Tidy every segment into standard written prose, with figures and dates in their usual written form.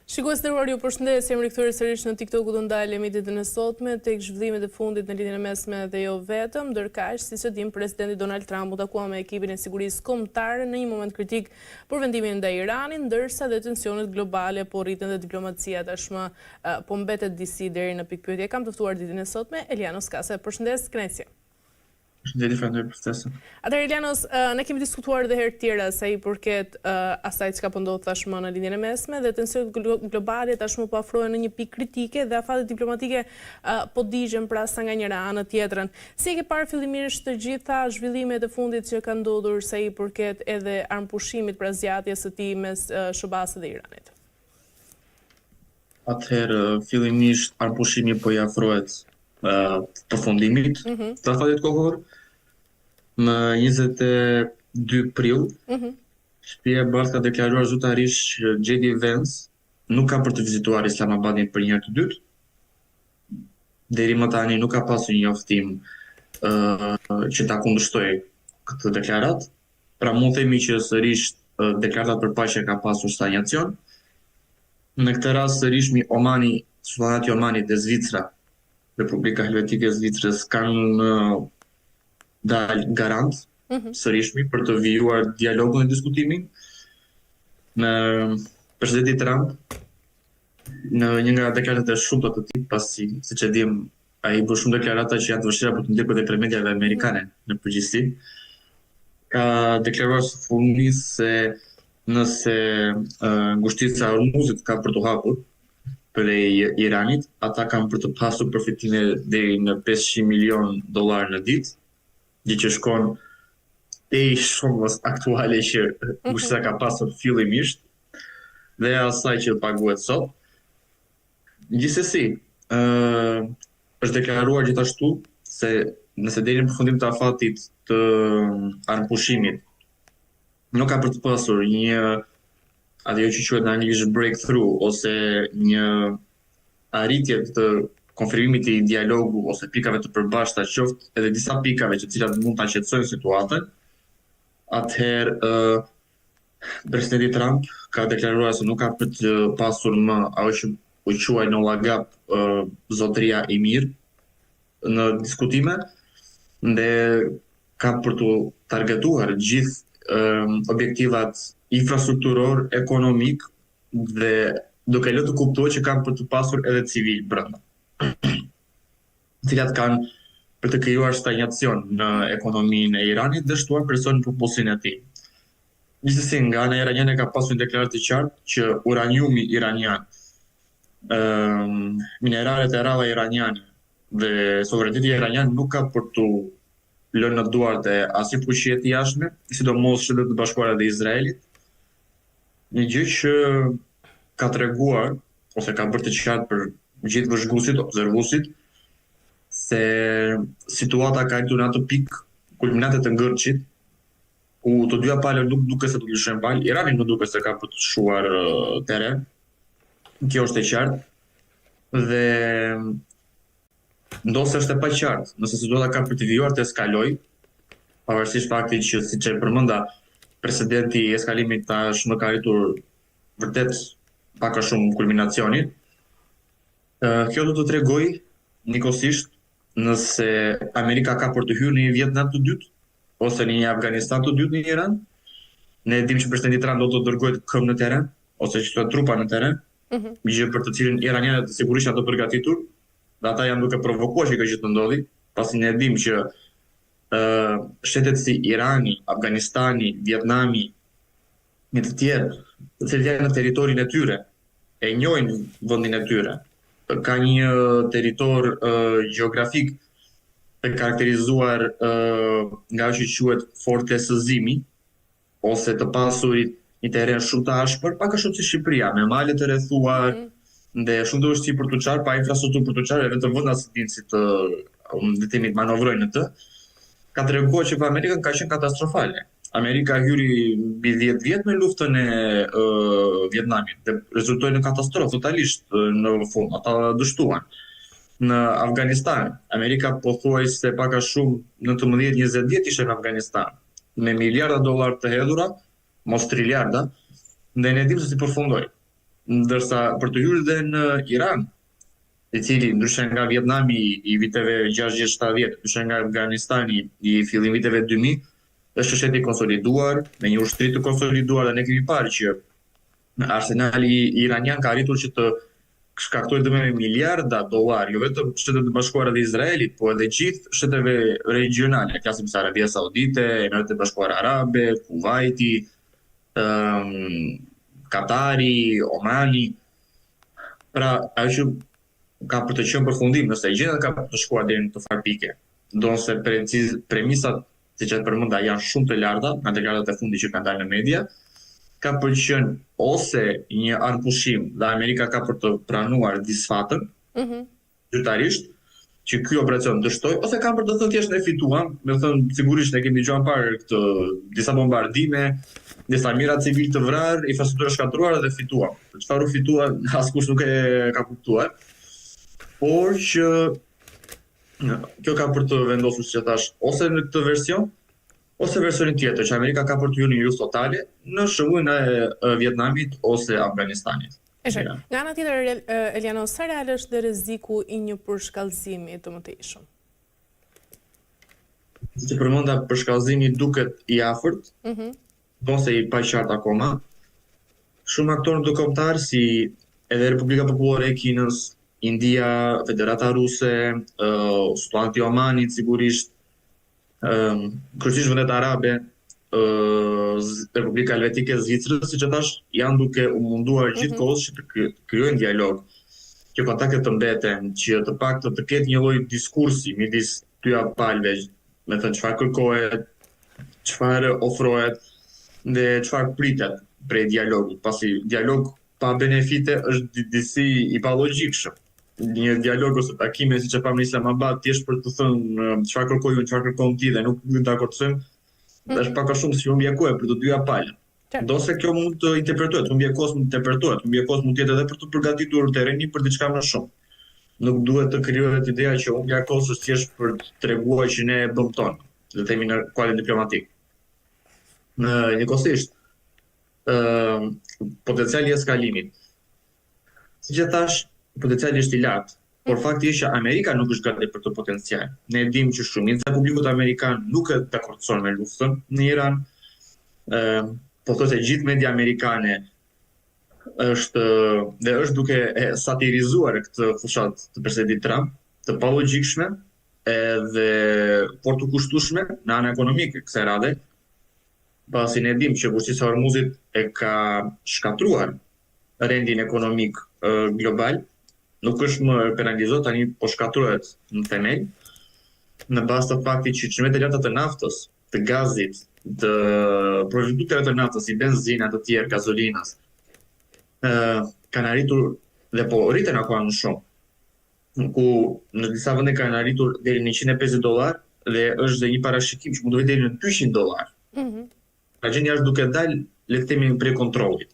Shikues nderuar, ju përshëndes, jam rikthyer sërish në TikTok-u të ndalemi ditën e sotme tek zhvillimet e fundit në lidhjen e mesme dhe jo vetëm, ndërkaq siç e dim presidenti Donald Trump u takua me ekipin e sigurisë kombëtare në një moment kritik për vendimin ndaj Iranit, ndërsa dhe tensionet globale po rriten dhe diplomacia tashmë po mbetet disi deri në pikpyetje. Kam të ftuar ditën e sotme Elianos Kase. Përshëndes, kënaqësi. Përshëndetje, falenderoj për ftesën. Atëherë Elianos, ne kemi diskutuar edhe herë tjera sa i përket asaj çka po ndodh tashmë në lidhjen e mesme dhe tensionet globale tashmë po afrohen në një pikë kritike dhe afatet diplomatike po digjen pra sa nga njëra anë tjetrën. Si e ke parë fillimisht të gjitha zhvillimet e fundit që kanë ndodhur sa i përket edhe armpushimit pra zgjatjes së tij mes SBA-s dhe Iranit? Atëherë, fillimisht armpushimi po i afrohet përfundimit të afatit kohor. Në 22 prill, Shtëpia e Bardhë ka deklaruar zyrtarisht që JD Vance nuk ka për të vizituar Islamabadin për një herë të dytë. Deri më tani nuk ka pasur një njoftim që ta kundërshtojë këtë deklaratë. Pra mund të themi që sërish deklarata për paqe ka pasur stagnacion. Në këtë rast sërish Sultanati Omani dhe Zvicra, Republika Helvetike e Zvicrës kanë dalë garant sërishmi për të vijuar dialogun e diskutimin me presidenti Trump në një nga deklaratat e shumta të tij, pasi siç e dim ai bën shumë deklarata që janë të vështira për të ndjekur dhe premteve amerikane në përgjithësi. Ka deklaruar së fundmi se nëse ngushtica e Hormuzit ka për të hapur prej Iranit, ata kanë për të pasur përfitime deri në $500 milion në ditë, gjë që shkon deri shumës aktuale që ngushtica ka pasur fillimisht dhe asaj që paguhet sot. Gjithsesi, është deklaruar gjithashtu se nëse deri në përfundim të afatit të armpushimit nuk ka për të pasur një ajo që quhet në anglisht breakthrough ose një arritje të konfirmimit të dialogu ose pikave të përbashkëta, qoftë edhe disa pikave që cilat mund ta qetësojnë situatën, atëherë presidenti Trump ka deklaruar se nuk ka për të pasur më ajo që u quaj në llagap zotëria e mirë në diskutime dhe ka për të targetuar gjithë objektivat infrastrukturor, ekonomik dhe duke lënë të kuptohet që kanë për të pasur edhe civil brenda, të cilat kanë për të krijuar stagnacion në ekonominë e Iranit dhe shtuar presion në popullsinë e tij. Gjithsesi, nga ana iraniane ka pasur një deklaratë të qartë që uraniumi iranian, mineralet e rralla iraniane dhe sovraniteti iranian nuk ka për të lënë në duart e asnjë fuqie të jashtme, sidomos Shtetet e Bashkuara dhe Izraelit. Një gjë që ka treguar ose ka bërë të qartë për gjithë vëzhguesit, observuesit, se situata ka arritur në atë pikë kulminante të ngërçit, ku të dyja palët nuk duket se do të lëshojnë palë, Irani nuk duket se ka për të shuar terren. Kjo është e qartë dhe ndosë është e paqartë nëse situata ka për të vijuar të eskalojë, pavarësisht faktit që siç e përmenda presidenti i eskalimit tashmë ka arritur vërtet pak a shumë kulminacionin. Kjo do të tregoj njëkohësisht nëse Amerika ka për të hyrë në një Vietnam të dytë ose në një Afganistan të dytë në Iran. Ne dimë që presidenti Trump do të dërgojë këmbë në terren ose që të trupa në terren, gjë për të cilën iranianët sigurisht janë të përgatitur, dhe ata janë duke provokuar që kjo gjë të ndodhi, pasi ne dimë që shtetet si Irani, Afganistani, Vietnami, një të tjerë, të cilët janë në territorin e tyre, e njohin vendin e tyre, ka një territor gjeografik të karakterizuar nga ajo që quhet fortesëzimi, ose të pasurit një terren shumë të ashpër, pak a shumë si Shqipëria, me male të rrethuar, dhe shumë të vështirë për të çarë, pa infrastrukturë për të çarë, vetëm vendas dinë si të manovrojnë në të. Ka treguar që për Amerikën ka qenë katastrofale. Amerika hyri mbi 10 vjet në luftën e Vietnamit dhe rezultoi në katastrofë totalisht në fund. Ata dështuan. Në Afganistan, Amerika pothuajse pak a shumë 19-20 vjet ishte në Afganistan, me miliarda dollar të hedhura, mos triliarda, dhe ne dimë se si përfundoi. Ndërsa për të hyrë dhe në Iran, i cili ndryshe nga Vietnami i viteve 60-70, ndryshe nga Afganistani i fillim viteve 2000, është shteti i konsoliduar, me një ushtri të konsoliduar dhe ne kemi parë që arsenali iranian ka arritur që të shkaktojë dëme me miliarda dollar, jo vetëm Shtetet e Bashkuara dhe Izraelit, po edhe gjithë shteteve regionale, klasim se Arabia Saudite, Emiratet e Bashkuara Arabe, Kuwaiti, Katari, Omani. Pra, ajo që ka për të qenë përfundim, nëse gjendja ka për të shkuar deri në të farë pike, ndonse premisat siç e përmenda janë shumë të larta, nga deklaratat e fundit që kanë dalë në media, ka për të qenë ose një armpushim dhe Amerika ka për të pranuar disfatën, zyrtarisht, që ky operacion dështoj, ose kanë për të thënë thjesht ne fituam, me thënë sigurisht ne kemi dëgjuar parë këtë disa bombardime, disa mira civil të vrarë, infrastruktura shkatruar dhe fituam. Çfarë u fitua, askush nuk e ka kuptuar. Por që kjo ka për të vendosur, siç e thash, ose në këtë version, ose versionin tjetër, që Amerika ka për të hyrë në një luftë totale në shëmbullin e Vietnamit ose Afganistanit. Nga ana tjetër, Eliano, sa real është dhe rreziku i një përshkallëzimi të mëtejshëm? Si përmenda, përshkallëzimi duket i afërt, ose i paqartë akoma. Shumë aktorë ndërkombëtar si edhe Republika Popullore e Kinës, India, Federata Ruse, Sultanati i Omanit sigurisht, kryesisht vendet arabe, Republika Helvetike e Zvicrës, siç e thash, janë duke u munduar gjithkohës që të krijojnë dialog, që kontaktet të mbeten, që të paktën të ketë një lloj diskursi midis dyja palëve, me thënë çfarë kërkohet, çfarë ofrohet dhe çfarë pritet prej dialogut, pasi dialog pa benefite është disi i palogjikshëm. Një dialog ose takime siç e pam në Islamabad thjesht për të thënë çfarë kërkoj unë, çfarë kërkon ti dhe nuk dakordojmë, është pak a shumë si humbje kohe për të dyja palët. Ndonse kjo mund të interpretohet, humbje kohës mund të interpretohet, humbje kohës mund të jetë edhe për të përgatitur terrenin për diçka më shumë. Nuk duhet të krijohet ideja që humbja kohës është thjesht për të treguar që ne e bëm tonë, le të themi në kuadër diplomatik. Njëkohësisht, potenciali i eskalimit. Siç e thash, potenciali është i lartë, por fakti është që Amerika nuk është gati për të potencial. Ne dimë që shumica e publikut amerikan nuk e dakordson me luftën në Iran. Po thosë gjithë media amerikane është duke satirizuar këtë fushat të presidentit Trump, të palogjikshme edhe por të kushtueshme në anën ekonomike kësaj radhe, pasi ne dimë që bujqësia e Hormuzit e ka shkatruar rendin ekonomik global, nuk është më penalizuar tani, po shkatruhet në themel, në bazë të faktit që çmimet e larta të naftës, të gazit, të produkteve të naftës, si benzina, të tjerë, gazolinës, kanë arritur dhe po rriten akoma më shumë, ku në disa vende kanë arritur deri në $150 dhe është dhe një parashikim që mund të vijë deri në $200. Pra gjendja është duke dalë, le të themi, prej kontrollit.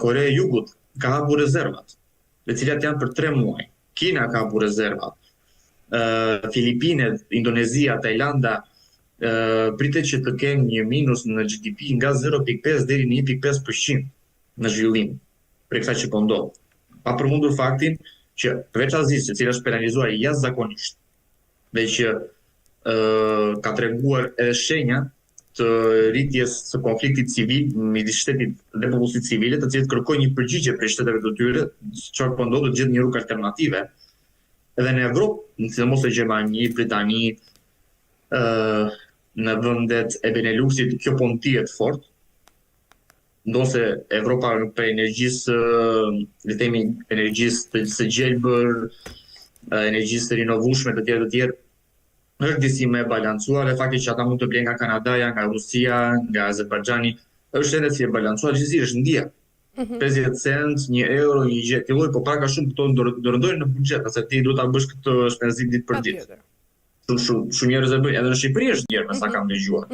Korea e Jugut ka hapur rezervat, të cilat janë për 3 muaj. Kina ka hapur rezervat. Filipinet, Indonezia, Tajlanda pritet që të kenë një minus në GDP nga 0.5 deri në 1.5% në zhvillim për kësaj që po ndodh. Pa përmendur faktin që përveç Azisë, e cila është penalizuar jashtëzakonisht dhe që ka treguar edhe shenja të rritjes së konfliktit civil midis shtetit dhe popullsisë civile, të cilët kërkojnë një përgjigje prej shteteve të tyre, çfarë po ndodh, të gjetë një rrugë alternative. Edhe në Evropë, sidomos në Gjermani, Britani, në vendet e Beneluxit, kjo po ndihet fort. Ndonse Evropa për energjisë, le të themi, energjisë së gjelbër, energjisë të rinovueshme të tjerë, është disi më e balancuar, e fakti që ata mund të blejnë nga Kanadaja, nga Rusia, nga Azerbajxhani, është ende si e balancuar, gjithsesi është ndjer. 50 cent, 1 euro, një gjë filloi, po pak a shumë këto ndërndojnë në buxhet, pasi ti duhet ta bësh këtë shpenzim ditë për ditë. Shumë njerëz e bëjnë, edhe në Shqipëri është ndjer, me sa kam dëgjuar.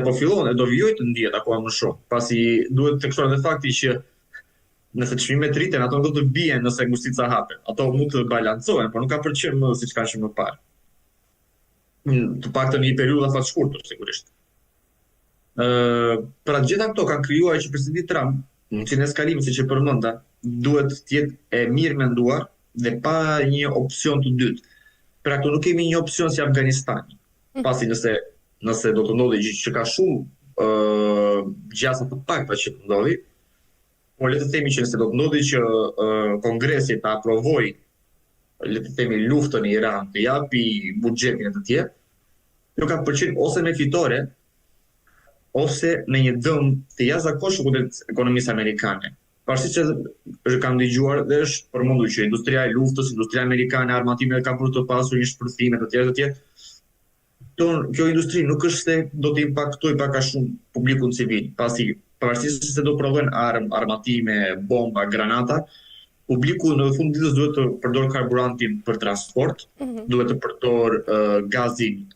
Po fillon, e do vijoj të ndihet akoma më shumë, pasi duhet të tekstuar edhe fakti që nëse çmimet rriten, ato do të bien nëse ngushtica hapet. Ato mund të balancohen, por nuk ka për çëm siç kanë qenë më parë. Të paktën në një periudhë afat të shkurtër, sigurisht. Pra gjitha këto kanë krijuar që presidenti Trump mundësinë e skalimit, siç e përmenda, duhet të jetë e mirë menduar dhe pa një opsion të dytë. Pra këtu nuk kemi një opsion si Afganistani. Pasi nëse do të ndodhi gjë që ka shumë gjasa të pakta që të ndodhi, por le të themi që nëse do të ndodhi që Kongresi ta aprovojë, le të themi, luftën në Iran, të japi buxhetin e të tjerë, jo ka përqen ose me fitore, ose në një dëm të jashtëzakonshëm kundër ekonomisë amerikane. Pavarësisht që kam dëgjuar dhe është përmendur që industria e luftës, industria amerikane e armatimeve ka për të pasur një shpërthim e të tjerë. Kjo industri nuk është se do të impaktojë pak a shumë publikun civil, pasi pavarësisht se do prodhojnë armatime, bomba, granata, publiku në fund ditës duhet të përdor karburantin për transport, duhet të përdor gazin,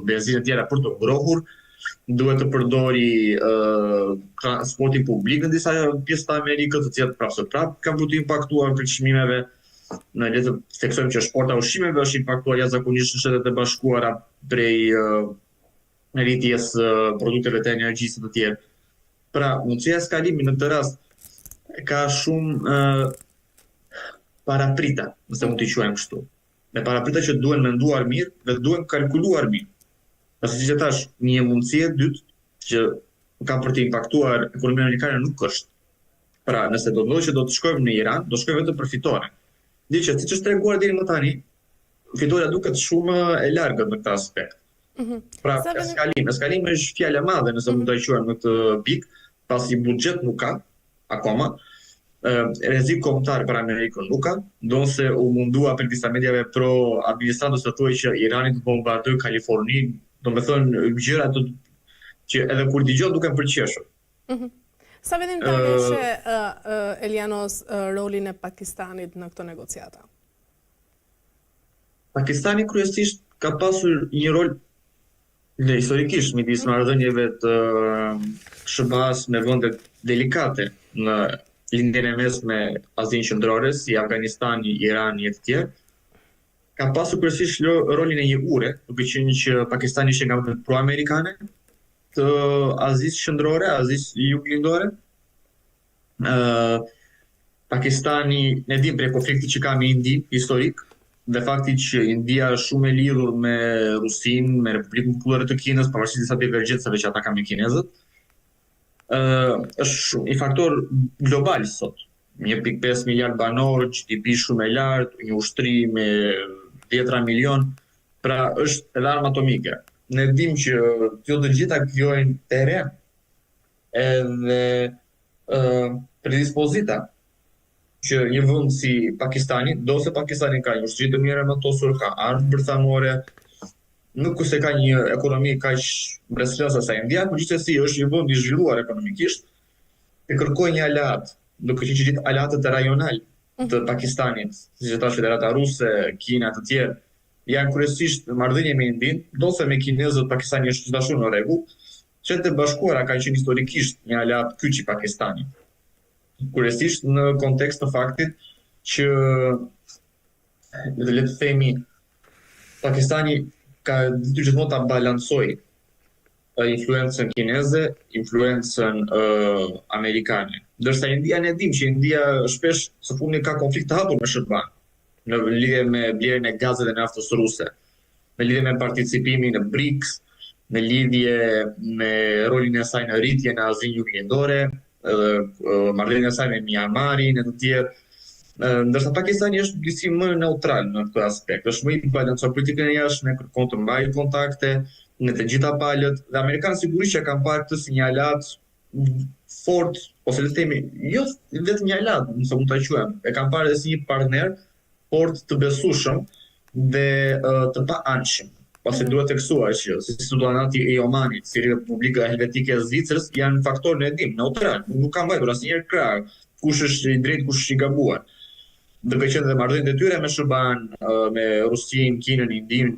benzinë e tjera për të ngrohur, duhet të përdori transportin publik në disa pjesë të Amerikës, të cilat prapë kanë për të impaktuar për çmimeve. Në le të theksojmë që shporta e ushqimeve është impaktuar jashtëzakonisht në Shtetet e Bashkuara prej rritjes produkteve të energjisë të tjerë. Pra, mundësia e skalimit në këtë rast ka shumë paraprita, nëse mund t'i quajmë kështu. Me paraprita që duhen menduar mirë dhe duhen kalkuluar mirë. Pasi siç e thash, një mundësi e dytë që ka për të impaktuar ekonominë amerikane nuk është. Pra, nëse do të ndodhë që do të shkojmë në Iran, do shkojmë vetëm për fitore. Dhe që siç është treguar deri më tani, fitoria duket shumë e largët në këtë aspekt. Pra, eskalimi është fjalë e madhe nëse mund ta quajmë në këtë pikë, pasi buxhet nuk ka akoma. Rrezik kombëtar për Amerikën nuk ka, ndonse u mundua për disa mediave pro administratës të thuaj që Irani do të bombardojë Kaliforninë, domethënë gjëra që edhe kur dëgjon duken përqeshur. Sa vendim të anëshe Elianos rolin e Pakistanit në këto negociata? Pakistani kryesisht ka pasur një rol historikisht midis marrëdhënieve të SBA-s me vende delikate në lindjen e mesme Azinë Qendrore, si Afganistani, Irani e të tjerë. Ka pasur kryesisht rolin e një ure, duke qenë që Pakistani ishte nga vendet pro-amerikane të Azisë Qendrore, Azisë Juglindore. Pakistani, ne dim prej konfliktit që ka me Indinë historik, dhe fakti që India është shumë e lidhur me Rusinë, me Republikën Popullore të Kinës, pavarësisht disa divergjencave që ata kanë me kinezët, është një faktor global sot. 1.5 miliard banor, GDP shumë e lartë, një ushtri me 10 milion, pra është edhe armë atomike. Ne dim që të gjitha krijojnë terren edhe predispozita që një vend si Pakistani, do se Pakistani ka një ushtri të mirë armatosur, ka armë bërthamore, nuk se ka një ekonomi kaq mbretërese sa India, por gjithsesi është një vend i zhvilluar ekonomikisht, e kërkoi një aleat, duke qenë që gjithë aleatët rajonal të Pakistanit, siç e thash Federata Ruse, Kina të tjerë, janë kryesisht marrëdhënie me Indinë, ndonse me kinezët Pakistani është gjithashtu në rregull. Shtetet e Bashkuara kanë qenë historikisht një aleat kyç i Pakistanit. Kryesisht në kontekst të faktit që le të themi Pakistani ka ditur gjithmonë ta balancojë influencën kineze, influencën amerikane. Ndërsa India ne dim që India shpesh së fundi ka konflikt të hapur me SBA në lidhje me blerjen e gazit dhe naftës ruse, në lidhje me participimin në BRICS, në lidhje me rolin e saj në rritje në Azinë Juglindore, marrëdhënien e saj me Myanmarin e të tjerë. Ndërsa Pakistani është disi më neutral në këtë aspekt, është më i balancuar politikën e jashtme, kërkon të mbajë kontakte në të gjitha palët, dhe amerikanët sigurisht që kanë parë këtë si një aleat fort, ose le të themi, jo vetëm një aleat, nëse mund ta quajmë, e kanë parë si një partner fort të besueshëm dhe të paanshëm. Pasi duhet të theksuar që si sultanati i Omanit, si Republika Helvetike e Zvicrës janë faktorë ne dim, neutral, nuk kanë mbajtur asnjëherë krah kush është i drejtë, kush është i gabuar. Duke qenë dhe marrëdhëniet e tyre me SBA-n, me Rusinë, Kinën, Indinë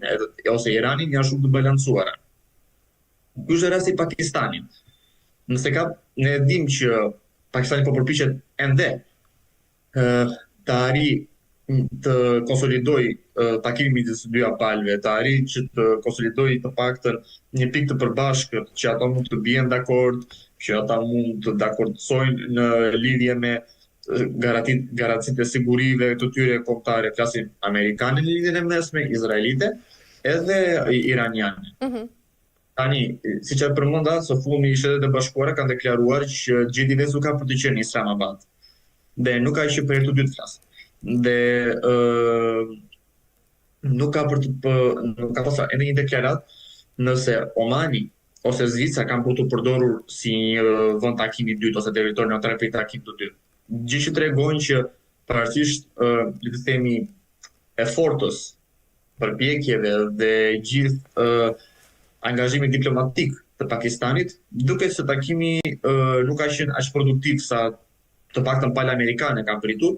ose Iranin janë shumë të balancuara. Ky është rasti i Pakistanit. Ne dim që Pakistani po përpiqet ende të arrijë të konsolidojë takimin midis dy palëve, të arrijë që të konsolidojë të paktën një pikë të përbashkët që ato mund të bien dakord, që ata mund të dakordësojnë në lidhje me garancitë e sigurive të tyre kombëtare, flasim amerikane në lidhjen e mesme, izraelite, edhe iraniane. Tani, siç e përmenda, së fundmi Shtetet e Bashkuara kanë deklaruar që gjithë vezu ka për të qenë në Islamabad. Dhe nuk ka që për herë të dytë flas. Dhe nuk ka pasur edhe një deklarat nëse Omani ose Zvicra kanë për të përdorur si një vend takimi dytë ose territor neutar për takim të dytë. Gjë që tregojnë që pavarësisht le të themi efortës, përpjekjeve dhe gjithë angazhimit diplomatik të Pakistanit, duket se takimi nuk ka qenë aq produktiv sa të paktën palë amerikane kanë pritur,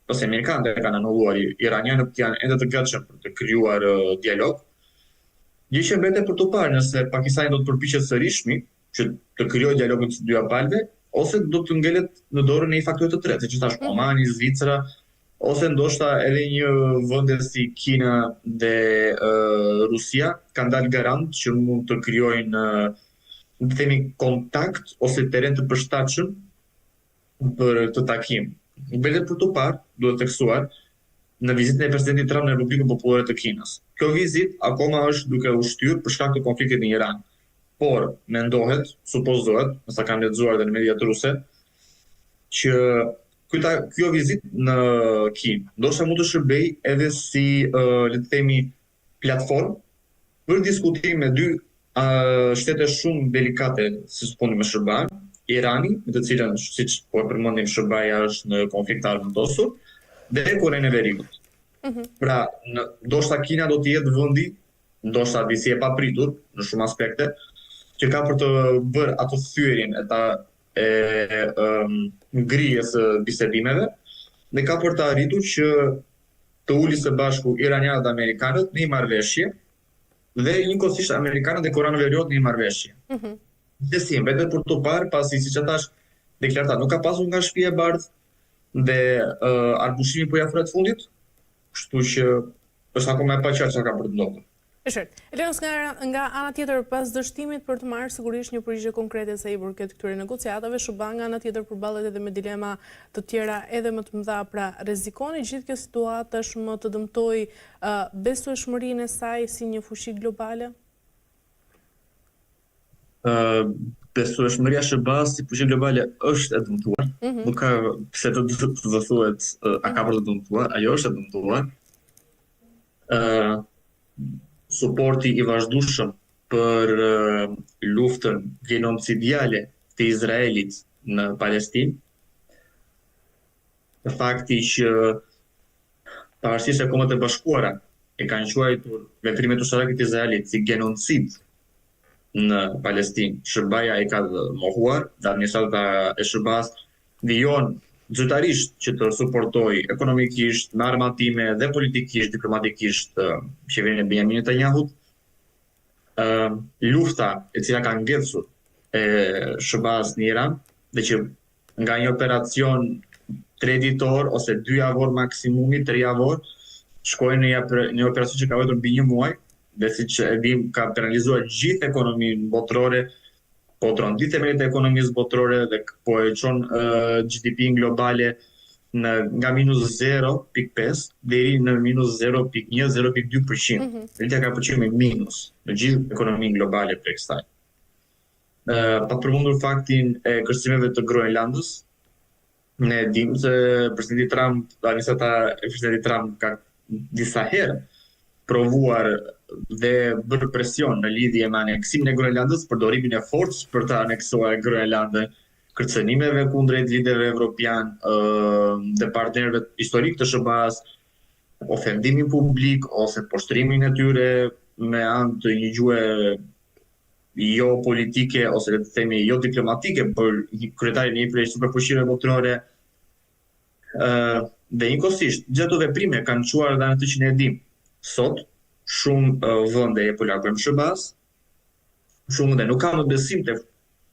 ose amerikanët e kanë anulluar, iranianët janë ende të gatshëm për të krijuar dialog. Gjë që mbetet për të parë nëse Pakistani do të përpiqet sërish që të krijojë dialogun të dyja palëve, ose do të ngelet në dorën e një faktori të tretë, siç thash Omani, Zvicra, ose ndoshta edhe një vende si Kina dhe Rusia kanë dalë garant që mund të krijojnë të themi kontakt ose terren të përshtatshëm për të takim. Mbetet për të parë, duhet theksuar, në vizitën e presidentit Trump në Republikën Popullore të Kinës. Kjo vizitë akoma është duke u shtyrë për shkak të konfliktit në Iran. Por mendohet, supozohet, nësa kam lexuar edhe në mediat ruse, që kjo vizitë në Kinë ndoshta mund të shërbej edhe si le të themi platformë për diskutim me dy shtete shumë delikate, si suponi me SBA-n, Irani, me të cilën siç po e përmendim SBA-ja është në konflikt të armëtosur, dhe Korenë e Veriut. Pra, ndoshta Kina do të jetë vendi, ndoshta disi e papritur në shumë aspekte, që ka për të bërë ato thyerjen ngrijes së bisedimeve, dhe ka për të arritur që të ulin së bashku iranianët dhe amerikanët në një marrëveshje, dhe njëkohësisht amerikanët dhe Korenë e Veriut në një marrëveshje. Dhe si, mbetet për të parë, pasi siç e thash, deklarata nuk ka pasur nga Shtëpia e Bardhë, dhe arbushimi po i afrohet fundit, kështu që është akoma e paqartë çka ka për të ndodhur. Elenos, nga ana tjetër, pas dështimit për të marrë sigurisht një përgjigje konkrete sa i përket këtyre negociatave, SBA nga ana tjetër përballet edhe me dilema të tjera edhe më të mëdha, pra rrezikoni gjithë kjo situatë tashmë të dëmtojë besueshmërinë e saj si një fuqi globale? Besueshmëria SBA-s si fuqi globale është e dëmtuar. Nuk ka pse të thuhet a ka për të dëmtuar, ajo është e dëmtuar. Suporti i vazhdueshëm për luftën genocidiale të Izraelit në Palestinë, fakti që pavarësisht se Kombet e Bashkuara e kanë quajtur veprimet ushtarake të Izraelit si genocid në Palestinë, SBA-ja i ka mohuar, dhe administrata e SBA-s vijon zyrtarisht që të suportojë ekonomikisht, me armatime dhe politikisht, diplomatikisht qeverinë e Benjamin Netanyahut. Lufta e cila ka ngecur e SBA-s në Iran, dhe që nga një operacion 3 ditor ose 2 javor maksimumi, 3 javor, shkojnë në një operacion që ka vjetur mbi 1 muaj, dhe siç e dim ka penalizuar gjithë ekonominë botërore, po trondi themelit e ekonomisë botërore dhe po e çon GDP-n globale nga minus 0.5 deri në minus 0.1-0.2%. Rritja ka përqyrë me minus në gjithë ekonominë globale për kësaj. Pa të përmendur faktin e kërcimeve të Groenlandës, ne dim se presidenti Trump, administrata e presidentit Trump ka disa herë provuar dhe bërë presion në lidhje me aneksimin e Groenlandës, përdorimin e forcës për të aneksuar Groenlandën, kërcënimeve kundrejt liderëve evropian dhe partnerëve historik të SBA-s, ofendimin publik ose poshtrimin e tyre me anë të një gjuhë jo politike ose le të themi jo diplomatike për kryetarin e një prej superfuqive botërore. Dhe njëkohësisht, gjithë ato veprime kanë çuar edhe atë që ne e dim. Sot shumë vende e largojnë SBA-s, shumë vende nuk kanë besim te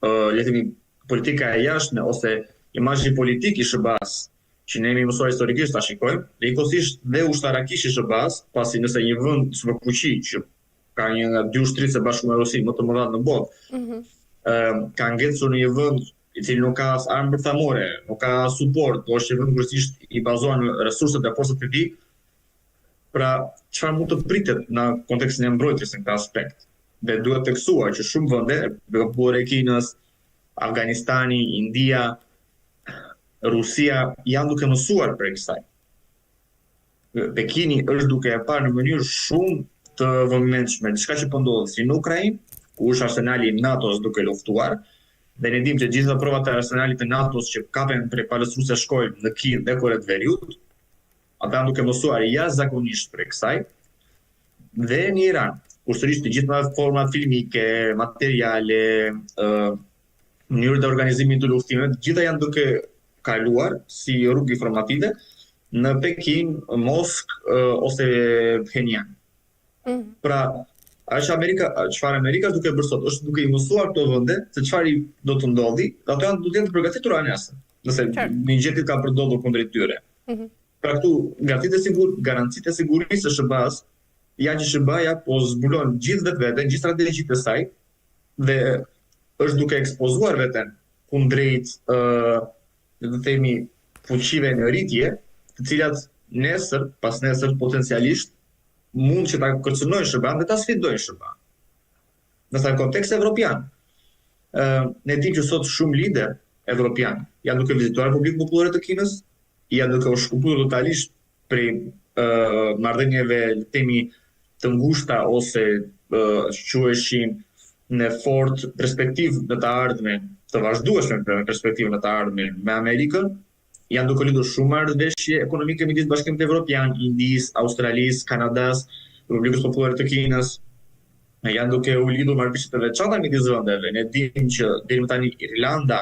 le të themi politika e jashtme ose imazhi politik i SBA-s, që ne jemi mësuar historikisht ta shikojmë, dhe njëkohësisht dhe ushtarakisht i SBA-s, pasi nëse një vend superfuqi që ka një nga 2 ushtrisë së bashkuara me Rusinë më të mëdha në botë, ka ngecur në një vend i cili nuk ka as armë bërthamore, nuk ka suport, po është një vend kryesisht i bazuar në resurset e forcës të tij. Pra, çfarë mund të pritet në kontekstin e mbrojtjes në këtë aspekt? Dhe duhet të teksuar që shumë vende, Republika e Kinës, Afganistani, India, Rusia janë duke mësuar për kësaj. Pekini është duke e parë në mënyrë shumë të vëmendshme diçka që po ndodhet si në Ukrainë, ku është arsenali i NATO-s duke luftuar, dhe ne dimë që gjitha provat e arsenalit të NATO-s që kapen prej palës ruse shkojnë në Kijev dhe Kore të Veriut, ata janë duke mësuar jashtëzakonisht për kësaj, dhe në Iran, kur sërish të gjitha format filmike, materiale, mënyrë të organizimit të luftimit, gjitha janë duke kaluar si rrugë informative në Pekin, Moskë ose Phenjan. Pra, çfarë Amerika është duke bërë sot, është duke i mësuar këto vende se çfarë do të ndodhi, dhe ato janë duke të përgatitura nesër, nëse një gjë ka përdorur kundrejt tyre. Pra këtu garancitë e sigurisë së SBA-s janë që SBA-ja po zbulon gjithë vetveten, gjithë strategjitë e saj dhe është duke ekspozuar veten kundrejt le të themi fuqive në rritje, të cilat pas nesër potencialisht mund që ta kërcënojnë SBA-n dhe ta sfidojnë SBA-n. Në kontekst evropian, ne dimë që sot shumë lider evropian janë duke vizituar Republikën Popullore të Kinës, janë duke u shkëputur totalisht prej marrëdhënieve temi të ngushta ose quheshin në fort perspektivë në të ardhmen, të vazhdueshme perspektivë në të ardhmen me Amerikën, janë duke lidhur shumë marrëveshje ekonomike midis Bashkimit Evropian, Indisë, Australisë, Kanadas, Republikës Popullore të Kinës. Janë duke u lidhur marrëveshje të veçanta midis vendeve. Ne dimë që deri më tani Irlanda,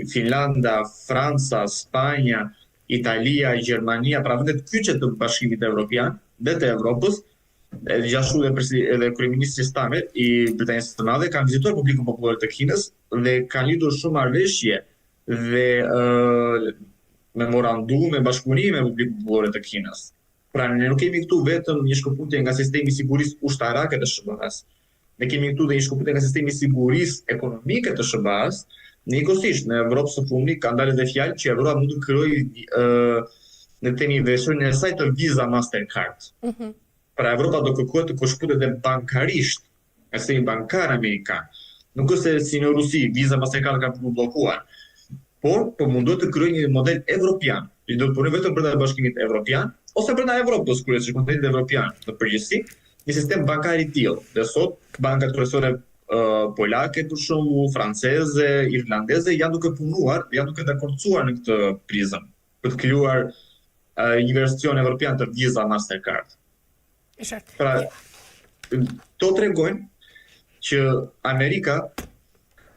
Finlanda, Franca, Spanja, Italia, Gjermania, pra vendet kyçe të Bashkimit Evropian dhe të Evropës, gjithashtu edhe kryeministri Starmer i Britanisë së Madhe kanë vizituar Republikën Popullore të Kinës dhe kanë lidhur shumë marrëveshje dhe memorandume bashkëpunimi me Republikën Popullore të Kinës. Pra ne nuk kemi këtu vetëm një shkëputje nga sistemi i sigurisë ushtarake të SBA-s. Ne kemi këtu dhe një shkëputje nga sistemi i sigurisë ekonomike të SBA-s. Njëkohësisht në Evropë së Fundit ka dalë dhe fjalë që Evropa mund të krijojë në temi versionin e saj të Visa Mastercard. Pra Evropa do kërkohet të shkëputet dhe bankarisht, sistemi bankar amerikan. Nuk është se si në Rusi, Visa Mastercard ka bllokuar, por po mundohet të krijojë një model evropian, që do të punojë vetëm brenda Bashkimit Evropian ose brenda Evropës, kryesisht kontinentit evropian në përgjithësi, një sistem bankar i tillë. Dhe sot bankat kryesore polake, për shembull, franceze, irlandeze janë duke punuar, janë duke dakordsuar në këtë prizëm për të krijuar një version evropian të Visa Mastercard. Pra, to tregojnë që Amerika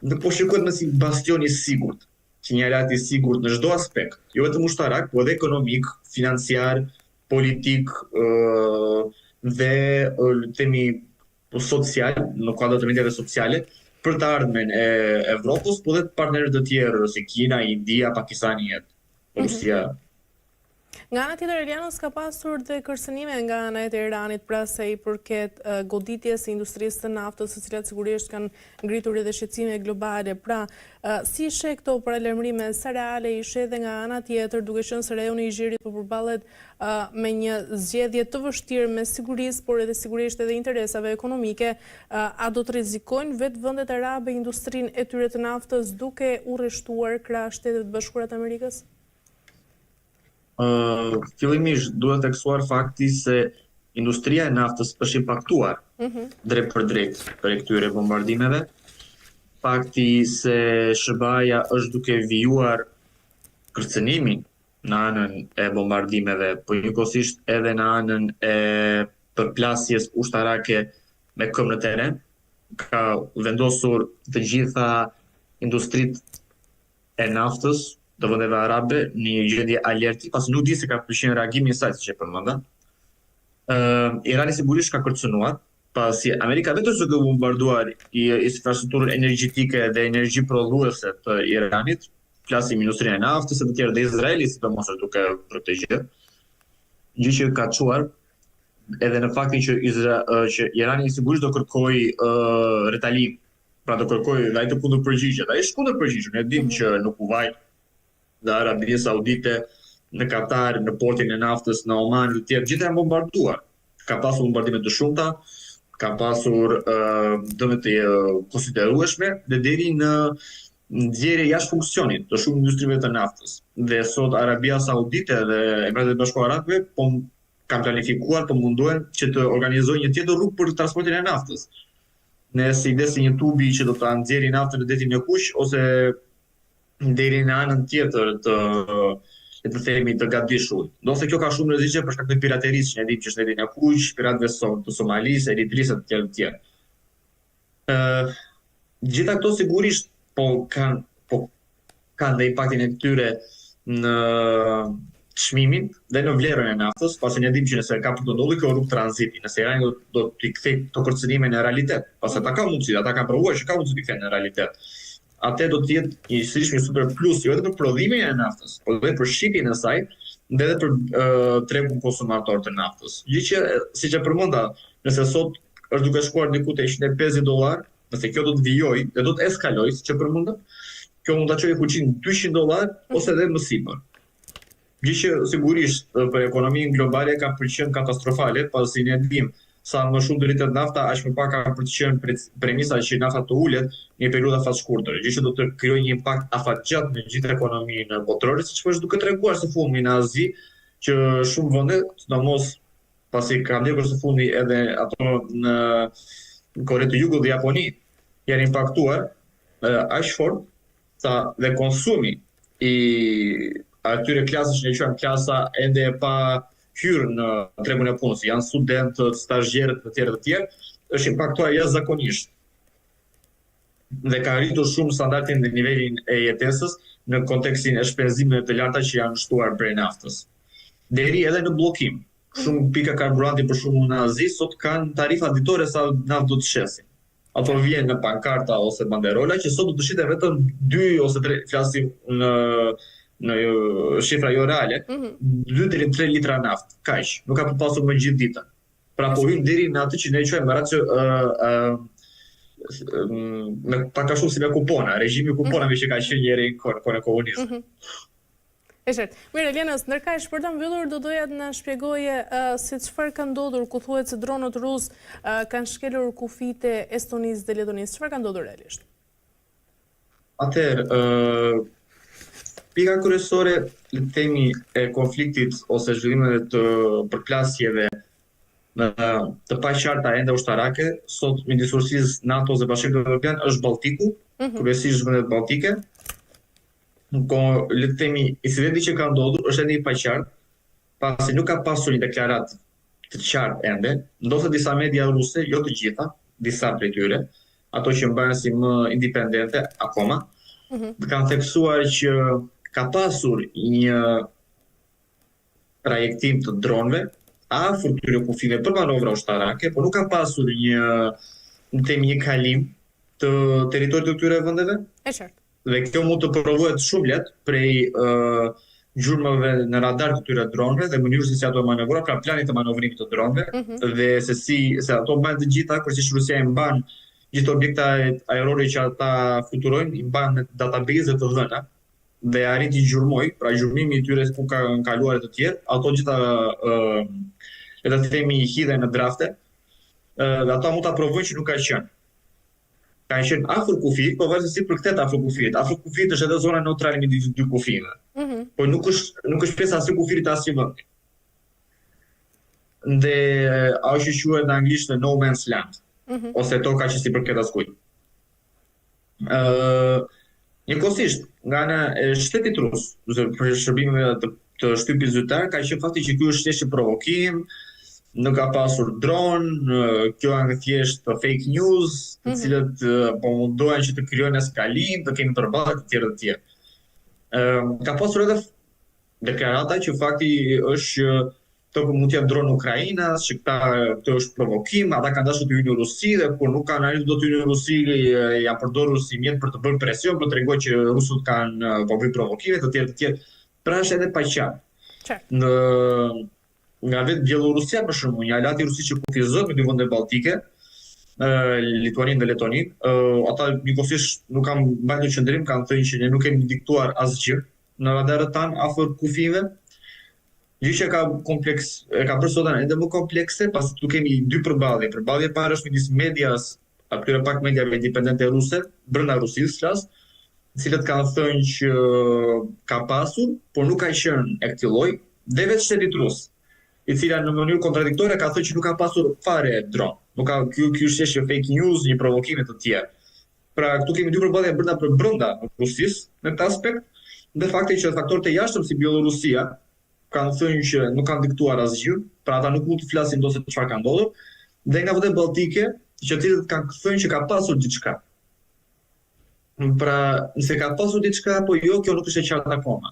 nuk po shikohet më si bastion i sigurt, që një aleat i sigurt në çdo aspekt, jo vetëm ushtarak, por edhe ekonomik, financiar, politik dhe temi social, në kuadër të mediave sociale, për të ardhmen e Evropës, por edhe të partnerët të tjerë, si Kina, India, Pakistani, Rusia. Nga ana tjetër, Elianos, ka pasur dhe kërcënime nga ana e Iranit pra sa i përket goditjes së industrisë të naftës, së cilat sigurisht kanë ngritur edhe shqetësime globale. Pra, si sheh këto paralajmërime, sa reale ishe edhe nga ana tjetër, duke qenë se rajoni i Zhirit po përballet me një zgjedhje të vështirë me sigurisë, por edhe sigurisht edhe interesave ekonomike, a do të rrezikojnë vetë vendet arabe industrinë e tyre të naftës duke u rreshtuar krah Shtetet Bashkuara të Amerikës? Fillimisht duhet të tekstuar fakti se industria e naftës është impaktuar drejt për drejt për këtyre bombardimeve. Fakti se SBA-ja është duke vijuar kërcënimin në anën e bombardimeve, po njëkohësisht edhe në anën e përplasjes ushtarake me këmbë në teren, ka vendosur të gjitha industritë e naftës të vendeve arabe një gjendje alerti, pas nuk di se ka përfshirë reagimin e saj, siç e përmenda. Irani sigurisht ka kërcënuar, pasi Amerika vetëm që ka bombarduar infrastrukturën energjetike dhe energji prodhuese të Iranit, flasim industrinë e naftës e të tjerë, dhe Izraeli sidomos është duke protegjuar, gjë që ka çuar edhe në faktin që Irani sigurisht do kërkojë retalim pra të kërkoj dhe ai të kundërpërgjigjet. Ai është kundërpërgjigjur. Ne dimë që në Kuvajt, në Arabinë Saudite, në Katar, në portin e naftës, në Oman, të tjerë, gjithë janë bombarduar. Ka pasur bombardime të shumta, ka pasur dëme të konsiderueshme dhe deri në nxjerrje jashtë funksionit të shumë industrive të naftës. Dhe sot Arabia Saudite dhe Emiratet e Bashkuara Arabëve kanë planifikuar, mundohen që të organizojnë një tjetër rrugë për transportin e naftës. Në si desi një tubi që do të nxjerrë naftën në detin e Kuq ose deri në anën tjetër të themi të Gadishut. Do se kjo ka shumë rreziqe për shkak të piraterisë që ne dimë që është në detin e Kuq, piratëve të Somalisë, Eritrisë të tjerë. Gjitha këto sigurisht kanë dhe impaktin e tyre në çmimin dhe në vlerën e naftës, pasi ne dimë që nëse ka për të ndodhur kjo rrugë tranziti, nëse Irani do t'i kthej këto kërcënime në realitet, pasi ata kanë mundësi, ata kanë provuar që ka mundësi t'i kthejnë në realitet. Atë do të jetë një super plus jo vetëm për prodhimin e naftës, por edhe për shitjen e saj dhe edhe për tregun konsumator të naftës. Gjë që siç e përmenda, nëse sot është duke shkuar diku te $150, nëse kjo do të vijojë dhe do të eskalojë, siç e përmenda, kjo mund ta çojë fuqinë $200 ose edhe më sipër. Gjë që sigurisht për ekonominë globale ka përqen katastrofale, pasi ne dimë sa më shumë rritet nafta, aq më pak ka për të qenë premisa që nafta të ulet në një periudhë afat shkurtër, gjë që do të krijojë një impakt afatgjat në gjithë ekonominë botërore, siç është duke treguar së fundmi në Azi, që shumë vende, sidomos pasi ka ndjekur së fundi edhe ato në Kore të Jugut dhe Japoni, janë impaktuar aq fort sa dhe konsumi i atyre klasësh që ne quajmë klasa ende e pa hyrë në tregun e punës, janë studentë, stazhierë të tjerë, është impaktuar jashtëzakonisht. Dhe ka rritur shumë standardin dhe nivelin e jetesës në kontekstin e shpenzimeve të larta që janë shtuar prej naftës. Deri edhe në bllokim. Shumë pika karburanti për shembull në Azi sot kanë tarifa ditore sa naftë do të shesin. Ato vjen në pankarta ose banderola që sot do të shiten vetëm 2 ose 3, flasim në shifra jo reale, 2 deri në 3 litra naftë, kaq, nuk ka pasur më gjithë ditën. Pra po hyn deri në atë që ne quajmë racio me pak a shumë si me kupona, regjimi kuponave që ka qenë njëri në kohën e komunizmit. E qartë. Mirë, Elienas, ndërkaq për ta mbyllur do doja të na shpjegoje se çfarë ka ndodhur ku thuhet se dronët rus kanë shkelur kufijtë e Estonisë dhe Letonisë. Çfarë ka ndodhur realisht? Atëherë, pika kryesore le të themi e konfliktit ose zhvillimeve të përplasjeve të paqarta ende ushtarake sot midis Rusisë, NATO dhe Bashkimit Evropian është Balltiku, kryesisht vendet balltike. Le të themi incidenti që ka ndodhur është ende i paqartë, pasi nuk ka pasur një deklaratë të qartë ende, ndosë disa media ruse, jo të gjitha, disa prej tyre, ato që mbajnë si më independente akoma, kanë theksuar që ka pasur një trajektim të dronëve afër këtyre kufive për manovra ushtarake, por nuk ka pasur një kalim të territorit të këtyre vendeve. E qartë. Dhe kjo mund të provohet shumë lehtë prej gjurmëve në radar të këtyre dronëve dhe mënyrës se si ato manovrohen, pra planit të manovrimit të dronëve dhe se ato mbajnë të gjitha, kurse Rusia i mban gjithë objektet ajrore që ata fluturojnë, i mban në database të dhëna dhe arrit i gjurmoj, pra gjurmimi i tyre ku kanë kaluar të tjerë, ato gjitha le të themi hidhen në drafte dhe ato mund ta provojnë që nuk ka qenë. Ka qenë afër kufijit, po vazhdimsi për këtë afër kufijit. Afër kufijit është edhe zona neutrale midis dy kufive. Po nuk është pjesë as e kufijit as i vendit. Dhe ajo që quhet në anglisht no man's land, ose toka që si përket askujt. Njëkohësisht, nga ana e shtetit rus, për shërbimeve të shtypit zyrtar, ka qenë fakti që ky është thjesht provokim, nuk ka pasur dron, kjo janë thjesht fake news, të cilët po mundohen që të krijojnë eskalim, të kemi përballje të tjerë. Ka pasur edhe deklarata që fakti është që këto mund të jetë dronë Ukrainas, që këtë është provokim, ata kanë dashur të hyjnë në Rusi dhe kur nuk kanë arritur do të hyjnë në Rusi, janë përdorur si mjet për të bërë presion, për të treguar që rusët kanë po bëjnë provokime të tjerë. Pra është edhe paqartë. Nga vetë Bielorusia për shembull, një aleat i Rusisë që kufizohet me dy vende balltike, Lituaninë dhe Letoninë. Ata njëkohësisht nuk kanë mbajtur qendrim, kanë thënë që ne nuk kemi diktuar asgjë në radarët tanë afër kufive. Gjë që ka bërë sotën edhe më komplekse, pasi tu kemi dy përballje. Përballja e parë është midis medias, atyre pak mediave independente ruse, brenda Rusisë flas, të cilët kanë thënë që ka pasur, por nuk ka qenë e këtij lloji, dhe vetë shtetit rus, i cila në mënyrë kontradiktore ka thënë që nuk ka pasur fare dron. Nuk ka, ky është thjesht fake news, një provokime të tjerë. Pra këtu kemi dy përballje brenda Rusisë në këtë aspekt, dhe fakti që faktorët e jashtëm si Bielorusia kanë thënë që nuk kanë diktuar asgjë, pra ata nuk mund të flasin dose çfarë ka ndodhur, dhe nga vende balltike, që të cilët kanë thënë që ka pasur diçka. Pra, nëse ka pasur diçka apo jo, kjo nuk është e qartë akoma.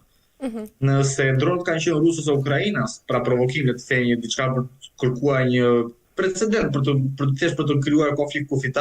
Nëse dronët kanë qenë rusës e Ukrainas, pra provokime të thënë diçka për të kërkuar një precedent për të krijuar konflikt kufitar,